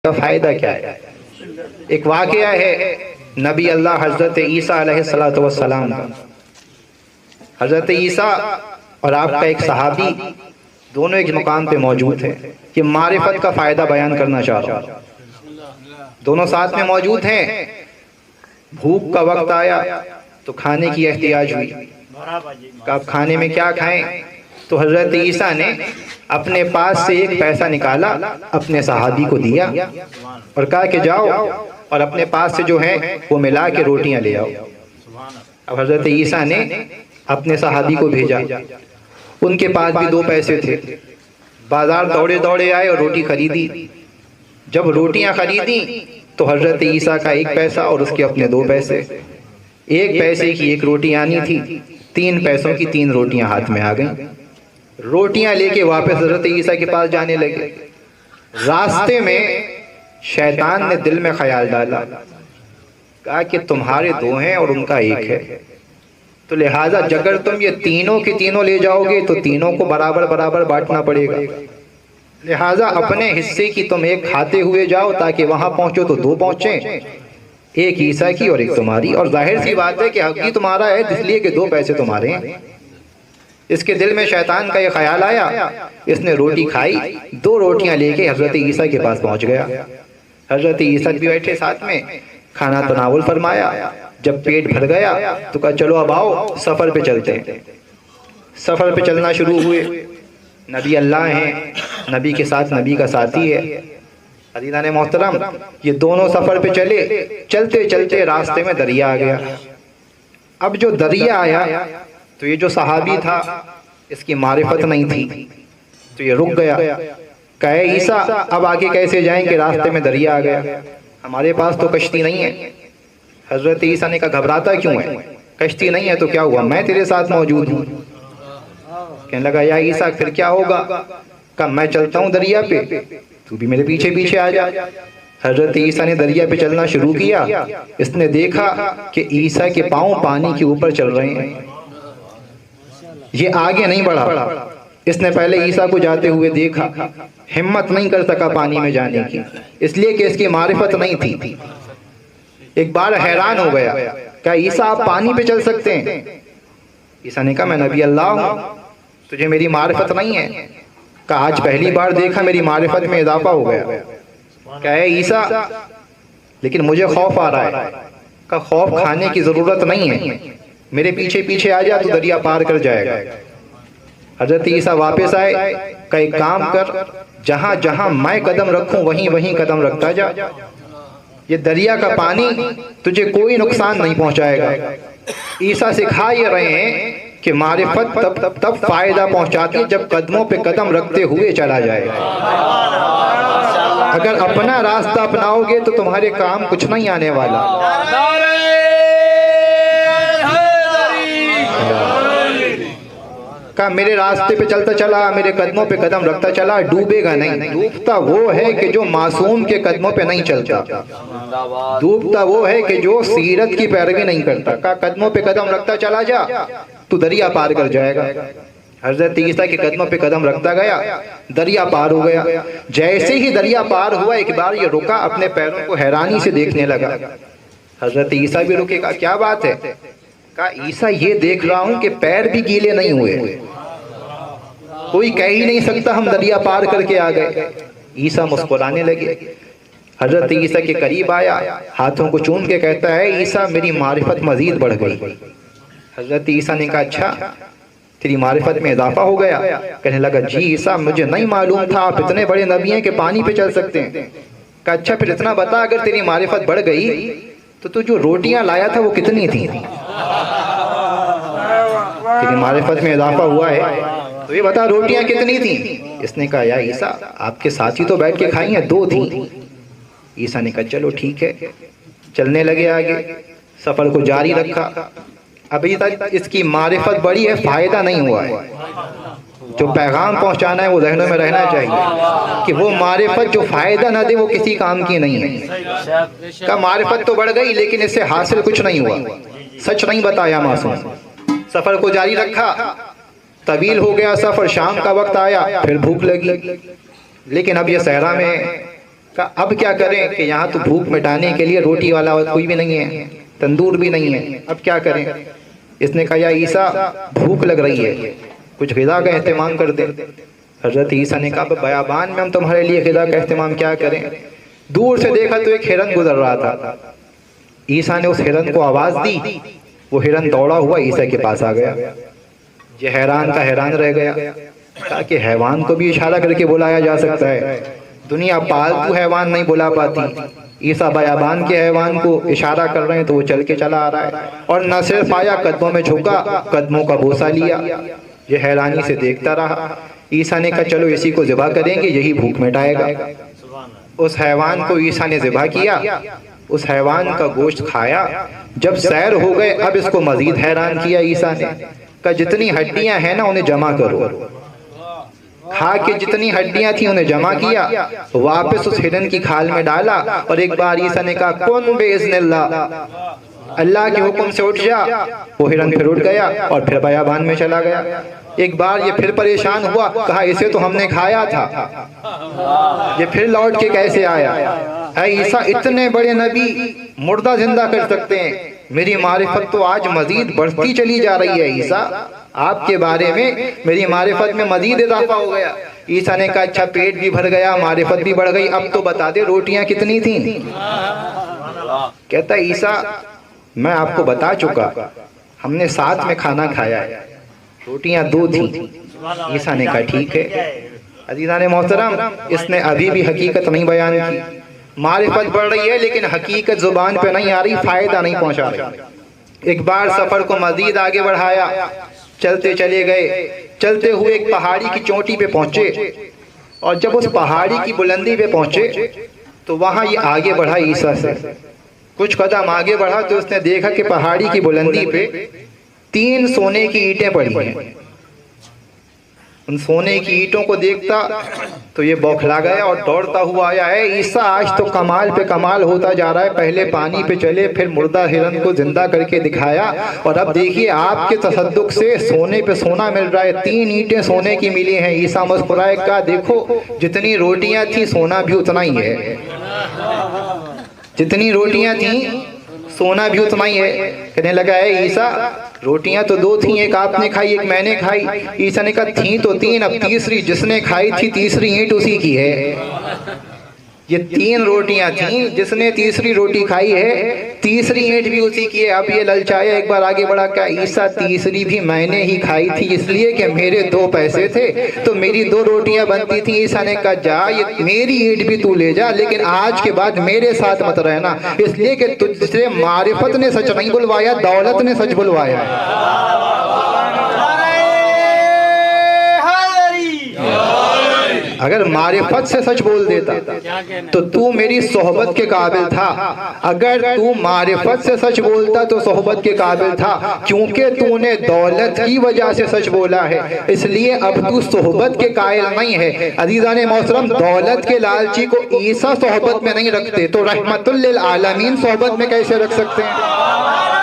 کا فائدہ کیا ہے؟ ایک واقعہ ہے نبی اللہ حضرت عیسیٰ علیہ السلام کا۔ حضرت عیسیٰ اور آپ کا ایک صحابی دونوں ایک مقام پہ موجود ہیں کہ معرفت کا فائدہ بیان کرنا چاہ رہا ہوں۔ دونوں ساتھ میں موجود ہیں، بھوک کا وقت آیا تو کھانے کی احتیاج ہوئی کہ اب کھانے میں کیا کھائیں؟ تو حضرت عیسیٰ نے اپنے پاس سے ایک پیسہ نکالا، اپنے صحابی کو دیا اور کہا کہ جاؤ اور اپنے پاس سے جو ہے وہ ملا کے روٹیاں لے آؤ۔ اب حضرت عیسیٰ نے اپنے صحابی کو بھیجا، ان کے پاس بھی 2 پیسے تھے، بازار دوڑے دوڑے آئے اور روٹی خریدی۔ جب روٹیاں خریدی تو حضرت عیسیٰ کا 1 پیسہ اور اس کے اپنے 2 پیسے، 1 پیسے کی 1 روٹی آنی تھی، 3 پیسوں کی 3 روٹیاں ہاتھ میں آ گئیں۔ روٹیاں لے کے واپس حضرت عیسیٰ کے پاس جانے لگے۔ راستے میں شیطان نے دل میں خیال ڈالا، کہا کہ تمہارے 2 ہیں اور ان کا 1 ہے، تو لہٰذا اگر تم یہ تینوں کے تینوں لے جاؤ گے تو تینوں کو برابر برابر بانٹنا پڑے گا، لہٰذا اپنے حصے کی تم 1 کھاتے ہوئے جاؤ تاکہ وہاں پہنچو تو 2 پہنچیں، 1 عیسیٰ کی اور 1 تمہاری۔ اور ظاہر سی بات ہے کہ حق ہی تمہارا ہے، اس لیے کہ 2 پیسے تمہارے ہیں۔ اس کے دل میں شیطان کا یہ خیال آیا، اس نے روٹی کھائی، 2 روٹیاں لے کے حضرت عیسیٰ کے پاس پہنچ گیا۔ حضرت عیسیٰ بھی بیٹھے ساتھ میں، کھانا تناول فرمایا۔ جب پیٹ بھر گیا تو کہا چلو اب آؤ سفر پہ چلتے ہیں۔ سفر پہ چلنا شروع ہوئے۔ نبی اللہ ہیں، نبی کے ساتھ نبی کا ساتھی ہے۔ عزیزان محترم، یہ دونوں سفر پہ چلے، چلتے چلتے راستے میں دریا آ گیا۔ اب جو دریا آیا تو یہ جو صحابی تھا اس کی معرفت نہیں تھی تو یہ رک گیا، کہے عیسیٰ اب آگے کیسے جائیں کہ راستے میں دریا آ گیا، ہمارے پاس تو کشتی نہیں ہے۔ حضرت عیسیٰ نے کہا گھبراتا کیوں ہے؟ کشتی نہیں ہے تو کیا ہوا، میں تیرے ساتھ موجود ہوں۔ کہنے لگا یا عیسیٰ پھر کیا ہوگا؟ کہا میں چلتا ہوں دریا پہ، تو بھی میرے پیچھے پیچھے آ جا۔ حضرت عیسیٰ نے دریا پہ چلنا شروع کیا۔ اس نے دیکھا کہ عیسیٰ کے پاؤں پانی کے اوپر چل رہے ہیں، یہ آگے نہیں بڑھا۔ اس نے پہلے عیسیٰ کو جاتے ہوئے دیکھا، ہمت نہیں کر سکا پانی میں جانے کی، اس لیے کہ اس کی معرفت نہیں تھی۔ ایک بار حیران ہو گیا، کہا عیسیٰ آپ پانی پہ چل سکتے ہیں؟ عیسیٰ نے کہا میں نبی اللہ ہوں، تجھے میری معرفت نہیں ہے؟ کہا آج پہلی بار دیکھا، میری معرفت میں اضافہ ہو گیا۔ کہا اے عیسیٰ لیکن مجھے خوف آ رہا ہے۔ کہا خوف کھانے کی ضرورت نہیں ہے، میرے پیچھے پیچھے آ جا تو دریا پار کر جائے گا۔ حضرت عیسیٰ واپس آئے، کہا ایک کام کر، جہاں جہاں میں قدم رکھوں وہیں وہیں قدم رکھتا جا، یہ دریا کا پانی تجھے کوئی نقصان نہیں پہنچائے گا۔ عیسیٰ سکھا یہ رہے ہیں کہ معرفت تب فائدہ پہنچاتی جب قدموں پہ قدم رکھتے ہوئے چلا جائے۔ اگر اپنا راستہ اپناؤ گے تو تمہارے کام کچھ نہیں آنے والا۔ کہا میرے راستے پہ چلتا چلا، میرے قدموں پہ قدم رکھتا چلا، ڈوبے گا نہیں۔ ڈوبتا وہ ہے کہ جو معصوم کے قدموں پہ نہیں چلتا، ڈوبتا وہ ہے کہ جو سیرت کی پیروی نہیں کرتا۔ کہا قدموں پہ قدم رکھتا چلا جا تو دریا پار کر جائے گا۔ حضرت عیسیٰ کے قدموں پہ قدم رکھتا گیا، دریا پار ہو گیا۔ جیسے ہی دریا پار ہوا ایک بار یہ رکا، اپنے پیروں کو حیرانی سے دیکھنے لگا۔ حضرت عیسیٰ بھی رکے، کہا کیا بات ہے؟ کہا عیسیٰ یہ دیکھ رہا ہوں کہ پیر بھی گیلے نہیں ہوئے، کوئی کہہ ہی نہیں سکتا ہم دریا پار کر کے آ گئے۔ عیسیٰ مسکرانے لگے۔ حضرت عیسیٰ کے قریب آیا، ہاتھوں کو چوم کے کہتا ہے عیسیٰ میری معرفت مزید بڑھ گئی۔ حضرت عیسیٰ نے کہا اچھا تیری معرفت میں اضافہ ہو گیا؟ کہنے لگا جی عیسیٰ مجھے نہیں معلوم تھا آپ اتنے بڑے نبی ہیں کہ پانی پہ چل سکتے ہیں۔ کہا اچھا پھر اتنا بتا، اگر تیری معرفت بڑھ گئی تو جو روٹیاں لایا تھا وہ کتنی تھیں؟ تیری معرفت میں اضافہ ہوا ہے تو یہ بتا روٹیاں کتنی تھیں؟ اس نے کہا یا عیسیٰ آپ کے ساتھی تو بیٹھ کے کھائی ہیں، 2 تھیں۔ عیسیٰ نے کہا چلو ٹھیک ہے۔ چلنے لگے آگے، سفر کو جاری رکھا۔ ابھی تک اس کی معرفت بڑی ہے، فائدہ نہیں ہوا ہے۔ جو پیغام پہنچانا ہے وہ ذہنوں میں رہنا چاہیے کہ وہ معرفت جو فائدہ نہ دے وہ کسی کام کی نہیں ہے۔ کہ معرفت تو بڑھ گئی لیکن اس سے حاصل کچھ نہیں ہوا، سچ نہیں بتایا معصوم۔ سفر کو جاری رکھا، طویل ہو گیا سفر، شام کا وقت آیا، پھر بھوک لگی، لیکن اب یہ صحرا میں کہا اب کیا کریں کہ یہاں تو بھوک مٹانے کے لیے روٹی والا کوئی بھی نہیں ہے، تندور بھی نہیں ہے، اب کیا کریں؟ اس نے کہا یا عیسیٰ بھوک لگ رہی ہے، کچھ غذا کا اہتمام کر دیں۔ حضرت عیسیٰ نے کہا بیابان میں ہم تمہارے لیے غذا کا اہتمام کیا کریں؟ دور سے دیکھا تو ایک ہرن گزر رہا تھا، عیسیٰ نے اس ہرن کو آواز دی، وہ ہرن دوڑا ہوا عیسیٰ کے پاس آ گیا۔ یہ حیران کا حیران رہ گیا، تاکہ حیوان کو بھی اشارہ کر کے بلایا جا سکتا ہے، دنیا پالتو حیوان نہیں بلا پاتی، عیسیٰ بیابان کے حیوان کو اشارہ کر رہے ہیں تو وہ چل کے چلا آ رہا ہے، اور نہ صرف آیا، قدموں میں جھکا، قدموں کا بوسہ لیا۔ یہ حیرانی سے دیکھتا رہا۔ عیسیٰ نے کہا چلو اسی کو ذبح کریں گے، یہی بھوک مٹائے گا۔ اس حیوان کو عیسیٰ نے ذبح کیا، اس حیوان کا گوشت کھایا۔ جب سیر ہو گئے اب اس کو مزید حیران کیا عیسیٰ نے، کہا جتنی ہڈیاں ہیں نا انہیں جمع کرو۔ کھا کے جتنی ہڈیاں تھیں انہیں جمع کیا، واپس اس ہرن کی کھال میں ڈالا، اور ایک بار عیسیٰ نے کہا کن باذن اللہ، اللہ کے حکم سے اٹھ جا۔ وہ ہرن پھر اٹھ گیا اور پھر بیابان میں چلا گیا۔ ایک بار یہ پھر پریشان ہوا، کہا اسے تو ہم نے کھایا تھا، یہ پھر لوٹ کے کیسے آیا؟ اے عیسیٰ اتنے بڑے نبی مردہ زندہ کر سکتے ہیں، میری معرفت تو آج مزید بڑھتی چلی جا رہی ہے عیسیٰ، آپ کے بارے میں میری معرفت میں مزید اضافہ ہو گیا۔ عیسیٰ نے کہا اچھا پیٹ بھی بھر گیا، معرفت بھی بڑھ گئی، اب تو بتا دے روٹیاں کتنی تھیں؟ کہتا ہے عیسیٰ میں آپ کو بتا چکا، ہم نے ساتھ میں کھانا کھایا ہے، روٹیاں 2 تھیں۔ عیسیٰ نے کہا ٹھیک ہے۔ عزیزان محترم، اس نے ابھی بھی حقیقت نہیں بیان کی، معرفت بڑھ رہی ہے لیکن حقیقت زبان پہ نہیں آ رہی، فائدہ نہیں پہنچا رہی۔ ایک بار سفر کو مزید آگے بڑھایا، چلتے چلے گئے، چلتے ہوئے ایک پہاڑی کی چوٹی پہ پہنچے، اور جب اس پہاڑی کی بلندی پہ پہنچے تو وہاں یہ آگے بڑھا عیسیٰ سے، کچھ قدم آگے بڑھا تو اس نے دیکھا کہ پہاڑی کی بلندی پہ 3 سونے کی اینٹیں پڑی ہیں۔ ان سونے کی اینٹوں کو دیکھتا تو یہ بوکھلا گیا اور دوڑتا ہوا آیا، ہے عیسیٰ آج تو کمال پہ کمال ہوتا جا رہا ہے، پہلے پانی پہ چلے، پھر مردہ ہرن کو زندہ کر کے دکھایا، اور اب دیکھیے آپ کے تصدق سے سونے پہ سونا مل رہا ہے، 3 اینٹیں سونے کی ملی ہیں۔ عیسیٰ مسکرائے، کہا دیکھو جتنی روٹیاں تھیں سونا بھی اتنا ہی ہے، جتنی روٹیاں تھیں سونا بھی اتنا ہی ہے۔ کہنے لگا ہے عیسیٰ روٹیاں تو 2 تھیں، ایک آپ نے کھائی ایک میں نے کھائی۔ عیسیٰ نے کہا تھیں تو 3، اب تیسری جس نے کھائی تھی تیسری اینٹ اسی کی ہے۔ یہ 3 روٹیاں تھیں، جس نے تیسری روٹی کھائی ہے تیسری اینٹ بھی اسی کی ہے۔ اب یہ للچایا، ایک بار آگے بڑھا، کہا عیسیٰ تیسری بھی میں نے ہی کھائی تھی، اس لیے کہ میرے 2 پیسے تھے تو میری 2 روٹیاں بنتی تھیں۔ عیسیٰ نے کہا جا یہ میری اینٹ بھی تو لے جا، لیکن آج کے بعد میرے ساتھ مت رہنا، اس لیے کہ تجھ سے معرفت نے سچ نہیں بلوایا، دولت نے سچ بلوایا ہے۔ اگر معرفت سے سچ بول دیتا تو تو میری صحبت کے قابل تھا، اگر تو معرفت سے سچ بولتا تو صحبت کے قابل تھا، کیونکہ تو نے دولت کی وجہ سے سچ بولا ہے، اس لیے اب تو صحبت کے قائل نہیں ہے۔ عزیزان محترم، دولت کے لالچی کو عیسیٰ صحبت میں نہیں رکھتے تو رحمت للعالمین صحبت میں کیسے رکھ سکتے ہیں؟